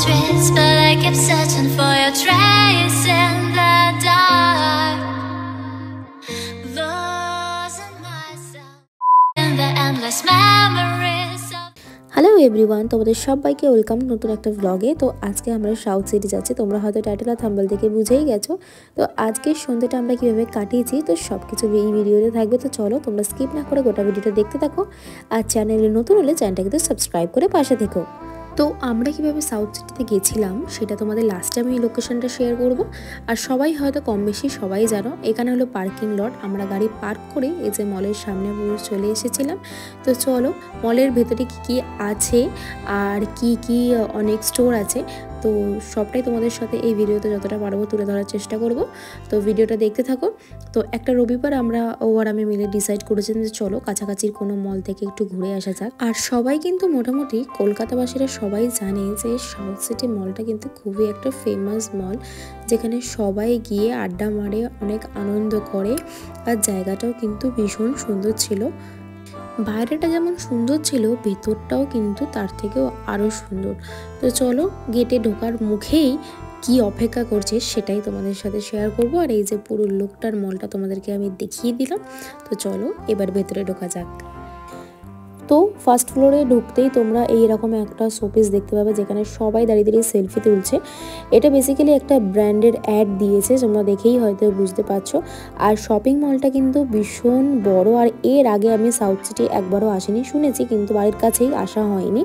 streets, but I kept searching for your trace in the dark, losing myself in the endless memories of... hello everyone, তোমাদের সবাইকে welcome নতুন একটা ব্লগে। তো আজকে আমরা সাউথ সিটি যাচ্ছি, তোমরা হয়তো টাইটেল আর থাম্বনেল থেকে বুঝেই গেছো। তো আজকের সন্ধ্যাটা আমরা কীভাবে কাটিয়েছি তো সব কিছু এই ভিডিওতে থাকবে। তো চলো তোমরা স্কিপ না করে গোটা ভিডিওটা দেখতে থাকো, আর চ্যানেলে নতুন হলে চ্যানেলটাকে তো সাবস্ক্রাইব করে পাশে থেকো। তো আমরা কীভাবে সাউথ সিটিতে গেছিলাম সেটা তোমাদের লাস্টে আমি এই লোকেশনটা শেয়ার করব। আর সবাই হয়তো কম বেশি সবাই জানো, এখানে হলো পার্কিং লট। আমরা গাড়ি পার্ক করে এই যে মলের সামনে পুরো চলে এসেছিলাম। তো চলো মলের ভেতরে কী কী আছে আর কি কি অনেক স্টোর আছে তো সবটাই তোমাদের সাথে এই ভিডিওতে যতটা পারবো তুলে ধরার চেষ্টা করব। তো ভিডিওটা দেখতে থাকো। তো একটা রবিবার আমরা আমি মিলে ডিসাইড করেছিলাম যে চলো কাছাকাছির কোনো মল থেকে একটু ঘুরে আসা যাক। আর সবাই কিন্তু মোটামুটি কলকাতাবাসীরা সবাই জানে যে সাউথ সিটি মলটা কিন্তু খুবই একটা ফেমাস মল, যেখানে সবাই গিয়ে আড্ডা মারে, অনেক আনন্দ করে। আর জায়গাটাও কিন্তু ভীষণ সুন্দর ছিল। বাইরেটা যেমন সুন্দর ছিল, ভেতরটাও কিন্তু তার থেকেও আরও সুন্দর। তো চলো গেটে ঢোকার মুখেই কি অপেক্ষা করছে সেটাই তোমাদের সাথে শেয়ার করব। আর এই যে পুরো লোকটার মলটা তোমাদেরকে আমি দেখিয়ে দিলাম। তো চলো এবার ভেতরে ঢোকা যাক। তো ফার্স্ট ফ্লোরে ঢুকতেই তোমরা এইরকম একটা শোপিস দেখতে পাবে, যেখানে সবাই দাঁড়িয়ে দাঁড়িয়ে সেলফি তুলছে। এটা বেসিক্যালি একটা ব্র্যান্ডের অ্যাড দিয়েছে, তোমরা দেখেই হয়তো বুঝতে পারছো। আর শপিং মলটা কিন্তু ভীষণ বড়। আর এর আগে আমি সাউথ সিটি একবারও আসিনি, শুনেছি কিন্তু বাড়ির কাছেই আসা হয়নি।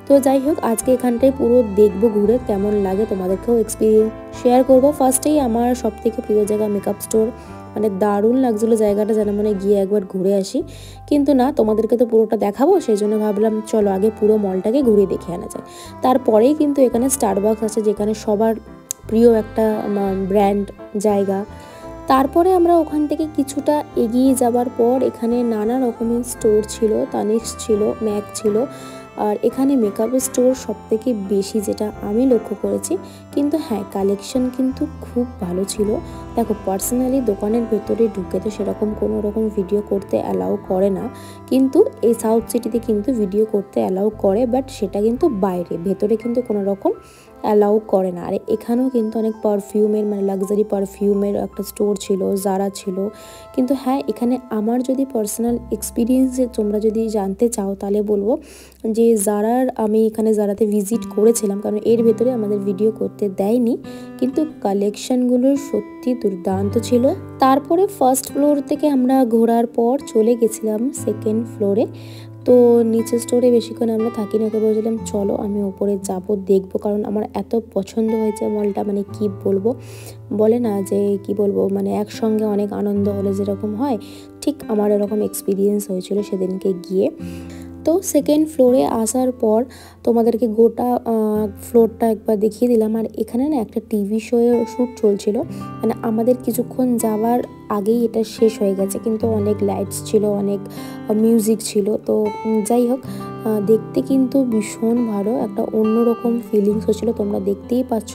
তো যাই হোক আজকে এখানটায় পুরো দেখবো ঘুরে, কেমন লাগে তোমাদেরকেও এক্সপিরিয়েন্স শেয়ার করবো। ফার্স্টেই আমার সবথেকে প্রিয় জায়গা মেকআপ স্টোর, মানে দারুণ লাগছিলো জায়গাটা, যেন মানে গিয়ে একবার ঘুরে আসি। কিন্তু না, তোমাদেরকে তো পুরোটা দেখাবো, সেই জন্য ভাবলাম চলো আগে পুরো মলটাকে ঘুরে দেখে আনা যায়। তারপরেই কিন্তু এখানে স্টারবাকস আছে, যেখানে সবার প্রিয় একটা ব্র্যান্ড জায়গা। তারপরে আমরা ওখান থেকে কিছুটা এগিয়ে যাবার পর এখানে নানা রকমের স্টোর ছিল, তানিস্ক ছিল, ম্যাক ছিল। আর এখানে মেকআপ স্টোর সবথেকে বেশি যেটা আমি লক্ষ্য করেছি। কিন্তু হ্যাঁ, কালেকশন কিন্তু খুব ভালো ছিল। দেখো পার্সোনালি দোকানের ভেতরে ঢুকে তো সেরকম কোনো রকম ভিডিও করতে অ্যালাউ করে না, কিন্তু এই সাউথ সিটিতে কিন্তু ভিডিও করতে অ্যালাউ করে, বাট সেটা কিন্তু বাইরে, ভেতরে কিন্তু কোনো রকম অ্যালাউ করে না। আর এখানেও কিন্তু অনেক পারফিউমের, মানে লাক্সারি পারফিউমের একটা স্টোর ছিল, জারা ছিল। কিন্তু হ্যাঁ, এখানে আমার যদি পার্সোনাল এক্সপিরিয়েন্সে তোমরা যদি জানতে চাও তাহলে বলবো যে আমি এখানে জারাতে ভিজিট করেছিলাম, কারণ এর ভেতরে আমাদের ভিডিও করতে দেয়নি, কিন্তু কালেকশনগুলো সত্যি দুর্দান্ত ছিল। তারপরে ফার্স্ট ফ্লোর থেকে আমরা ঘোরার পর চলে গেছিলাম সেকেন্ড ফ্লোরে। তো নিচের স্টোরে বেশিক্ষণ আমরা থাকিনি, ওকে বলছিলাম চলো আমি ওপরে যাবো, দেখবো, কারণ আমার এত পছন্দ হয়েছে মলটা, মানে কি বলবো, বলে না যে কি বলবো, মানে একসঙ্গে অনেক আনন্দ হলে যেরকম হয়, ঠিক আমার এরকম এক্সপিরিয়েন্স হয়েছিল সেদিনকে গিয়ে। তো সেকেন্ড ফ্লোরে আসার পর তোমাদেরকে গোটা ফ্লোরটা একবার দেখিয়ে দিলাম। আর এখানে না একটা টিভি শোয়ের শ্যুট চলছিল, মানে আমাদের কিছুক্ষণ যাওয়ার আগেই এটা শেষ হয়ে গেছে, কিন্তু অনেক লাইটস ছিল, অনেক মিউজিক ছিল। তো যাই হোক দেখতে কিন্তু ভীষণ ভালো, একটা অন্যরকম ফিলিংস হচ্ছিলো, তোমরা দেখতেই পাচ্ছ।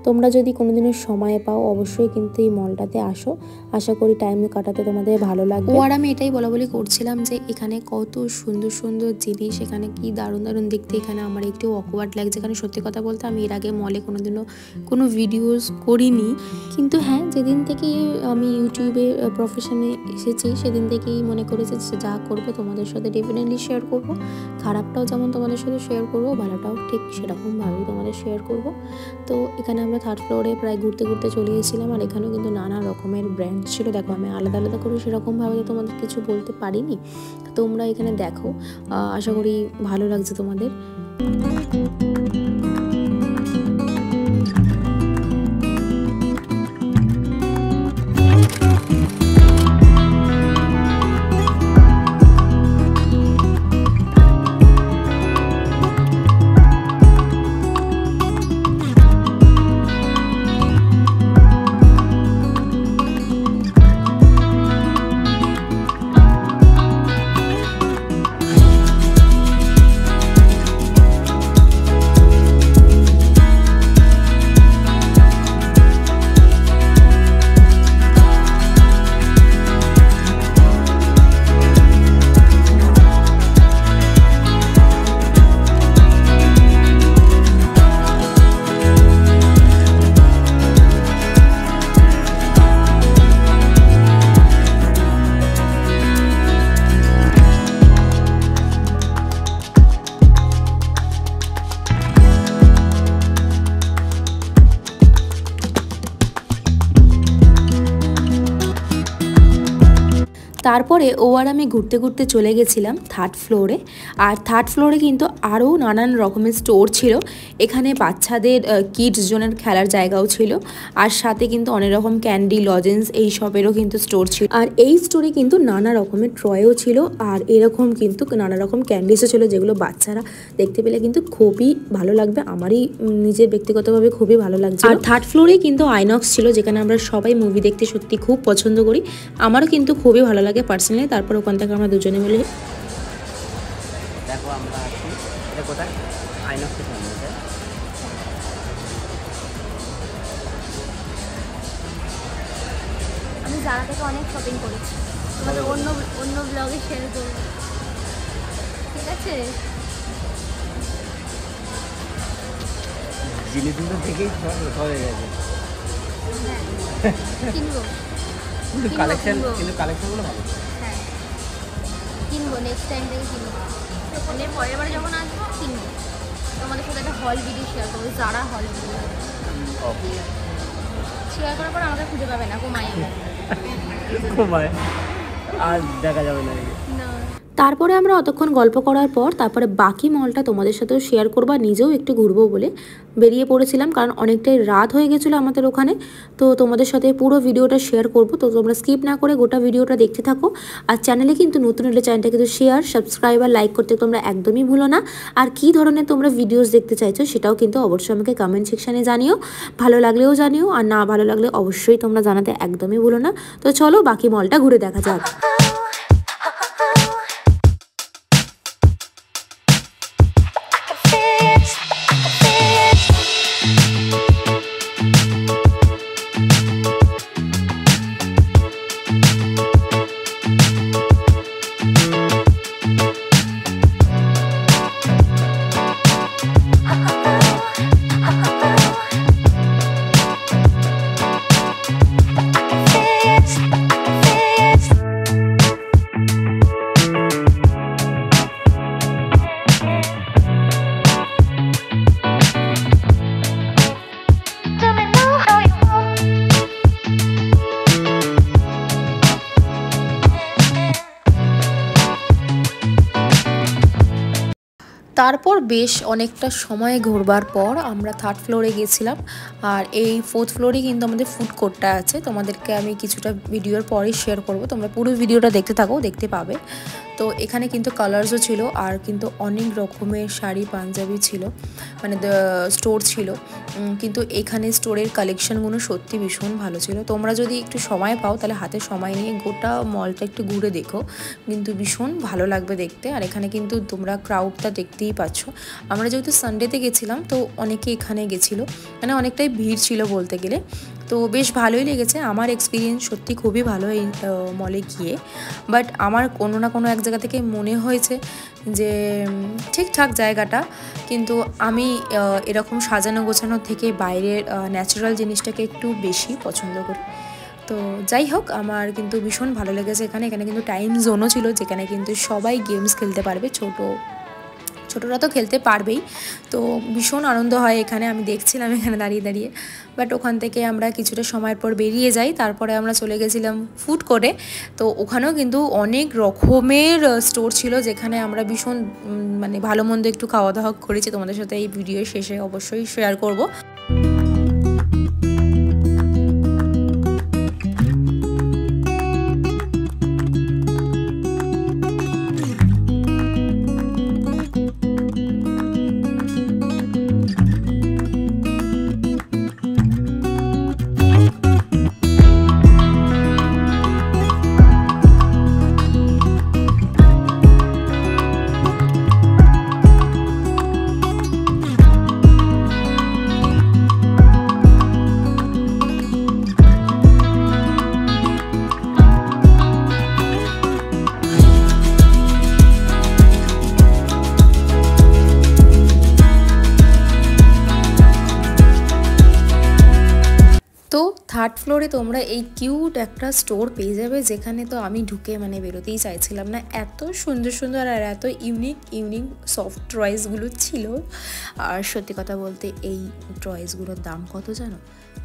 তোমরা যদি কোনোদিনও সময় পাও অবশ্যই কিন্তু এই মলটাতে আসো, আশা করি টাইম কাটাতে তোমাদের ভালো লাগবে। আর আমি এটাই বলি করছিলাম যে এখানে কত সুন্দর সুন্দর জিনিস, এখানে কি দারুণ দারুণ দেখতে। এখানে আমার একটু অকওয়ার্ড লাগছে, কারণ সত্যি কথা বলতে আমি এর আগে মলে কোনোদিনও কোনো ভিডিওস করিনি। কিন্তু হ্যাঁ, যেদিন থেকেই আমি ইউটিউবে প্রফেশনে এসেছি সেদিন থেকেই মনে করেছি যে যা করবো তোমাদের সাথে ডেফিনেটলি শেয়ার করব। খারাপটাও যেমন তোমাদের সাথে শেয়ার করবো, ভালোটাও ঠিক সেরকমভাবেই তোমাদের শেয়ার করব। তো এখানে আমরা থার্ড ফ্লোরে প্রায় ঘুরতে ঘুরতে চলে গেছিলাম। আর এখানেও কিন্তু নানা রকমের ব্র্যান্ড ছিল। দেখো আমি আলাদা আলাদা করে সেরকমভাবে তো তোমাদের কিছু বলতে পারিনি, তোমরা এখানে দেখো, আশা করি ভালো লাগছে তোমাদের। তারপরে ও আর আমি ঘুরতে ঘুরতে চলে গেছিলাম 3rd ফ্লোরে। আর 3rd ফ্লোরে কিন্তু আরও নানান রকমের স্টোর ছিল। এখানে বাচ্চাদের কিডস জোনের খেলার জায়গাও ছিল, আর সাথে কিন্তু অনেক রকম ক্যান্ডি, লজেন্স এই সবেরও কিন্তু স্টোর ছিল। আর এই স্টোরে কিন্তু নানা রকমের ট্রয়ও ছিল, আর এরকম কিন্তু নানা রকম ক্যান্ডিসও ছিল, যেগুলো বাচ্চারা দেখতে পেলে কিন্তু খুবই ভালো লাগবে। আমারই নিজের ব্যক্তিগতভাবে খুবই ভালো লাগছে। আর 3rd ফ্লোরে কিন্তু আইনক্স ছিল, যেখানে আমরা সবাই মুভি দেখতে সত্যি খুব পছন্দ করি। আমারও কিন্তু খুবই ভালো লাগে পার্সোনালি। তারপর ওখান থেকে আমরা দুজনে মিলে দেখো আমরা আছি, এটা কোথায়? আইনক্সের সামনে। আমি জারা থেকে অনেক শপিং করেছি, তোমাদের অন্য ব্লগে শেয়ার করব, ঠিক আছে? জিনিসগুলো থেকেই হয়ে গেছে। কিনবো কিন্তু কালেকশনগুলো ভালো। হ্যাঁ কিনবো, নেক্সট টাইম থেকে কিনবো, মানে পরের বারে যখন আসবো কিনবো। তোমাদের সাথে একটা হল ভিডিও শেয়ার করবো, জারা হল ভিডিও শেয়ার করার পর আমাকে খুঁজে পাবে না, ঘুমায় আর দেখা যাবে না। তারপরে আমরা অতক্ষণ গল্প করার পর তারপরে বাকি মলটা তোমাদের সাথেও শেয়ার করবো, নিজেও একটু ঘুরবো বলে বেরিয়ে পড়েছিলাম, কারণ অনেকটাই রাত হয়ে গেছিলো আমাদের ওখানে। তো তোমাদের সাথে পুরো ভিডিওটা শেয়ার করবো, তো তোমরা স্কিপ না করে গোটা ভিডিওটা দেখতে থাকো। আর চ্যানেলে কিন্তু নতুন হলে চ্যানেলটা কিন্তু শেয়ার, সাবস্ক্রাইব আর লাইক করতে তোমরা একদমই ভুলো না। আর কী ধরনের তোমরা ভিডিওস দেখতে চাইছো সেটাও কিন্তু অবশ্যই আমাকে কমেন্ট সেকশানে জানিও, ভালো লাগলেও জানিও, আর না ভালো লাগলে অবশ্যই তোমরা জানাতে একদমই ভুলো না। তো চলো বাকি মলটা ঘুরে দেখা যাক। তারপর বেশ অনেকটা সময় ঘুরবার পর আমরা 3rd ফ্লোরে গেছিলাম। আর এই 4th ফ্লোরে কিন্তু আমাদের ফুড কোর্টটা আছে, তোমাদেরকে আমি কিছুটা ভিডিওর পরেই শেয়ার করব, তোমরা পুরো ভিডিওটা দেখতে থাকো, দেখতে পাবে। তো এখানে কিন্তু কালার্সও ছিল, আর কিন্তু অনেক রকমের শাড়ি পাঞ্জাবি ছিল, মানে স্টোর ছিল। কিন্তু এখানে স্টোরের কালেকশানগুলো সত্যি ভীষণ ভালো ছিল। তোমরা যদি একটু সময় পাও তাহলে হাতে সময় নিয়ে গোটা মলটা একটু ঘুরে দেখো, কিন্তু ভীষণ ভালো লাগবে দেখতে। আর এখানে কিন্তু তোমরা ক্রাউডটা দেখতেই পাচ্ছ। আমরা যেহেতু সানডেতে গেছিলাম, তো অনেকে এখানে গেছিলো, মানে অনেকটাই ভিড় ছিল বলতে গেলে। তো বেশ ভালোই লেগেছে, আমার এক্সপিরিয়েন্স সত্যি খুবই ভালো এই মলে গিয়ে। বাট আমার কোনো না কোনো এক জায়গা থেকে মনে হয়েছে যে ঠিকঠাক জায়গাটা, কিন্তু আমি এরকম সাজানো গোছানো থেকে বাইরের ন্যাচারাল জিনিসটাকে একটু বেশি পছন্দ করি। তো যাই হোক, আমার কিন্তু ভীষণ ভালো লেগেছে এখানে। এখানে কিন্তু টাইম জোনও ছিল, যেখানে কিন্তু সবাই গেমস খেলতে পারবে, ছোটরা তো খেলতে পারবেই। তো ভীষণ আনন্দ হয় এখানে, আমি দেখছিলাম এখানে দাঁড়িয়ে দাঁড়িয়ে। বাট ওখান থেকে আমরা কিছুটা সময়ের পর বেরিয়ে যাই। তারপরে আমরা চলে গেছিলাম ফুড কোর্টে। তো ওখানেও কিন্তু অনেক রকমের স্টোর ছিল, যেখানে আমরা ভীষণ মানে ভালো মন্দ একটু খাওয়া দাওয়া করেছি, তোমাদের সাথে এই ভিডিও শেষে অবশ্যই শেয়ার করব। তো 3rd ফ্লোরে তোমরা এই কিউট একটা স্টোর পেয়ে যাবে, যেখানে তো আমি ঢুকে মানে বেরোতেই চাইছিলাম না, এত সুন্দর সুন্দর আর এত ইউনিক সফট টয়েসগুলো ছিল। আর সত্যি কথা বলতে এই টয়েসগুলোর দাম কত জানো?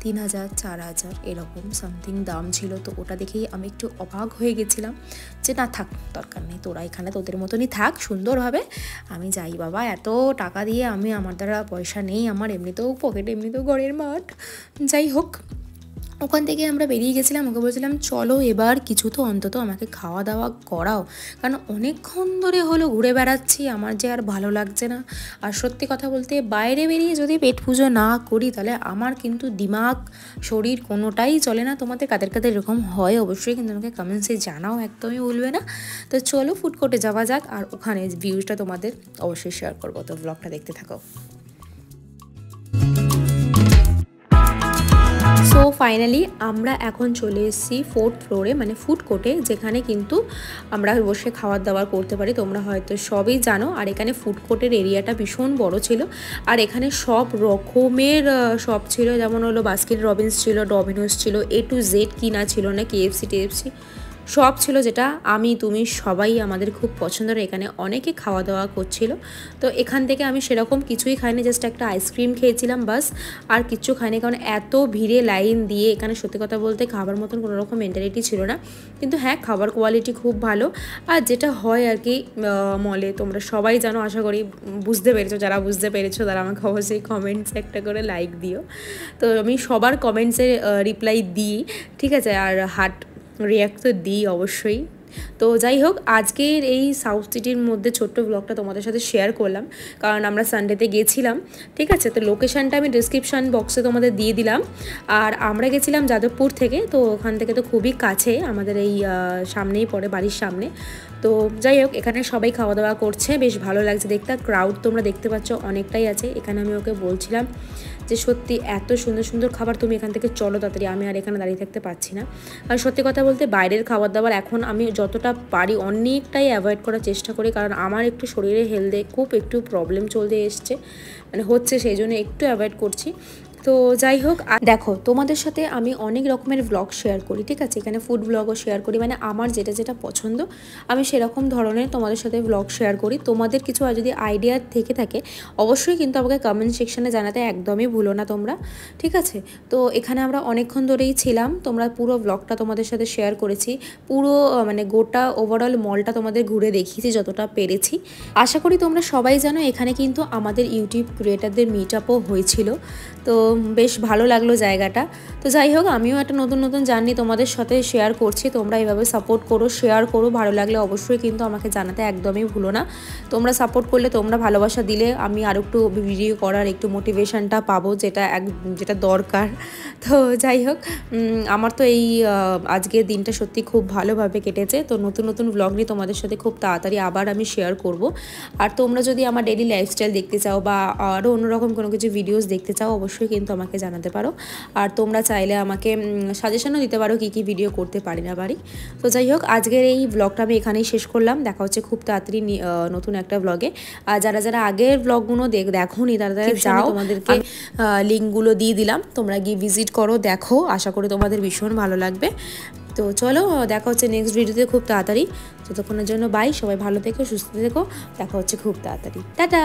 3000 4000 এরকম সামথিং দাম ছিল। তো ওটা দেখেই আমি একটু অবাক হয়ে গেছিলাম যে না থাক, দরকার নেই, তোরা এখানে তোদের মতনই থাক সুন্দরভাবে, আমি যাই বাবা, এত টাকা দিয়ে আমার দ্বারা পয়সা নেই, আমার এমনিতেও পকেটে এমনিতেও ঘরের মাঠ। যাই হোক, ওখান থেকে আমরা বেরিয়ে গেছিলাম। ওকে বলছিলাম চলো এবার কিছু তো অন্তত আমাকে খাওয়া দাওয়া করাও, কারণ অনেকক্ষণ ধরে হলো ঘুরে বেড়াচ্ছি, আমার যে আর ভালো লাগছে না। আর সত্যি কথা বলতে বাইরে বেরিয়ে যদি পেট পুজো না করি তাহলে আমার কিন্তু দিমাগ শরীর কোনোটাই চলে না। তোমাদের কাদের কাদের এরকম হয় অবশ্যই কিন্তু আমাকে কমেন্টসে জানাও, একদমই ভুলবে না। তো চলো ফুড কোর্টে যাওয়া যাক, আর ওখানে ভিউজটা তোমাদের অবশ্যই শেয়ার করবো, তো ব্লগটা দেখতে থাকো। সো ফাইনালি আমরা এখন চলে এসেছি 4th ফ্লোরে, মানে ফুড কোর্টে, যেখানে কিন্তু আমরা বসে খাওয়ার দাওয়ার করতে পারি। তোমরা হয়তো সবই জানো। আর এখানে ফুড কোর্টের এরিয়াটা ভীষণ বড় ছিল, আর এখানে সব রকমের শপ ছিল, যেমন হলো বাস্কিন রবিন্স ছিল, ডমিনোস ছিল, A to Z কিনা ছিল না, KFC টেএফসি সব ছিল, যেটা আমি তুমি সবাই আমাদের খুব পছন্দের। এখানে অনেকে খাওয়া দাওয়া করছিল। তো এখান থেকে আমি সেরকম কিছুই খাইনি, জাস্ট একটা আইসক্রিম খেয়েছিলাম বাস, আর কিচ্ছু খাইনি, কারণ এত ভিড়ে লাইন দিয়ে এখানে সত্যি কথা বলতে খাবার মতন কোনো রকম মেন্টালিটি ছিল না। কিন্তু হ্যাঁ, খাবার কোয়ালিটি খুব ভালো। আর যেটা হয় আর কি মলে, তোমরা সবাই জানো, আশা করি বুঝতে পেরেছো, যারা বুঝতে পেরেছো তারা আমাকে অবশ্যই কমেন্টসে একটা করে লাইক দিও। তো আমি সবার কমেন্টসে রিপ্লাই দিই, ঠিক আছে, আর রিয়াক্ট তো দিই অবশ্যই। তো যাই হোক, আজকের এই সাউথ সিটির মধ্যে ছোট্ট ব্লগটা তোমাদের সাথে শেয়ার করলাম, কারণ আমরা সানডেতে গেছিলাম, ঠিক আছে। তো লোকেশানটা আমি ডিসক্রিপশান বক্সে তোমাদের দিয়ে দিলাম। আর আমরা গেছিলাম যাদবপুর থেকে, তো ওখান থেকে তো খুবই কাছে, আমাদের এই সামনেই পড়ে, বাড়ির সামনে। তো যাই হোক, এখানে সবাই খাওয়া দাওয়া করছে, বেশ ভালো লাগছে দেখতে। ক্রাউড তোমরা দেখতে পাচ্ছ অনেকটাই আছে। এখানে আমি ওকে বলছিলাম যে সত্যি এত সুন্দর সুন্দর খাবার, তুমি এখান থেকে চলো তাড়াতাড়ি, আমি আর এখানে দাঁড়িয়ে থাকতে পারছি না। আর সত্যি কথা বলতে বাইরের খাবার দাবার এখন আমি যতটা পারি অনেকটাই অ্যাভয়েড করার চেষ্টা করি, কারণ আমার একটু শরীরে হেলথে খুব একটু প্রবলেম চলতে এসছে, মানে হচ্ছে, সেই জন্য একটু অ্যাভয়েড করছি। তো যাই হোক, দেখো তোমাদের সাথে আমি অনেক রকমের ব্লগ শেয়ার করি, ঠিক আছে, এখানে ফুড ব্লগও শেয়ার করি, মানে আমার যেটা যেটা পছন্দ আমি সেরকম ধরনের তোমাদের সাথে ব্লগ শেয়ার করি। তোমাদের কিছু আর যদি আইডিয়া থেকে থাকে অবশ্যই কিন্তু আমাকে কমেন্ট সেকশানে জানাতে একদমই ভুলো না তোমরা, ঠিক আছে। তো এখানে আমরা অনেকক্ষণ ধরেই ছিলাম, তোমরা পুরো ব্লগটা তোমাদের সাথে শেয়ার করেছি, পুরো মানে গোটা ওভারঅল মলটা তোমাদের ঘুরে দেখিয়েছি যতটা পেরেছি। আশা করি তোমরা সবাই জানো এখানে কিন্তু আমাদের ইউটিউব ক্রিয়েটারদের মিট আপও হয়েছিল, তো বেশ ভালো লাগলো জায়গাটা। তো যাই হোক, আমিও একটা নতুন নতুন জার্নি তোমাদের সাথে শেয়ার করছি, তোমরা এইভাবে সাপোর্ট করো, শেয়ার করো, ভালো লাগলে অবশ্যই কিন্তু আমাকে জানাতে একদমই ভুলো না। তোমরা সাপোর্ট করলে, তোমরা ভালোবাসা দিলে আমি আরও একটু ভিডিও করার একটু মোটিভেশনটা পাবো, যেটা দরকার। তো যাই হোক, আমার তো এই আজকের দিনটা সত্যি খুব ভালোভাবে কেটেছে। তো নতুন নতুন ব্লগ নিয়ে তোমাদের সাথে খুব তাড়াতাড়ি আবার আমি শেয়ার করব। আর তোমরা যদি আমার ডেইলি লাইফস্টাইল দেখতে চাও বা আরও অন্যরকম কোনো কিছু ভিডিওস দেখতে চাও অবশ্যই কিন্তু আমাকে জানাতে পারো। আর তোমরা চাইলে আমাকে সাজেশনও দিতে পারো কী কী ভিডিও করতে পারি না পারি। তো যাই হোক, আজকের এই ব্লগটা আমি এখানেই শেষ করলাম। দেখা হচ্ছে খুব তাড়াতাড়ি নতুন একটা ব্লগে। আর যারা যারা আগের ব্লগগুলো দেখোনি তারা যাও, তোমাদেরকে লিঙ্কগুলো দিয়ে দিলাম, তোমরা গিয়ে ভিজিট করো, দেখো, আশা করি তোমাদের ভীষণ ভালো লাগবে। তো চলো, দেখা হচ্ছে নেক্সট ভিডিওতে খুব তাড়াতাড়ি। ততক্ষণের জন্য বাই, সবাই ভালো থেকো, সুস্থ থেকো, দেখা হচ্ছে খুব তাড়াতাড়ি, টাটা।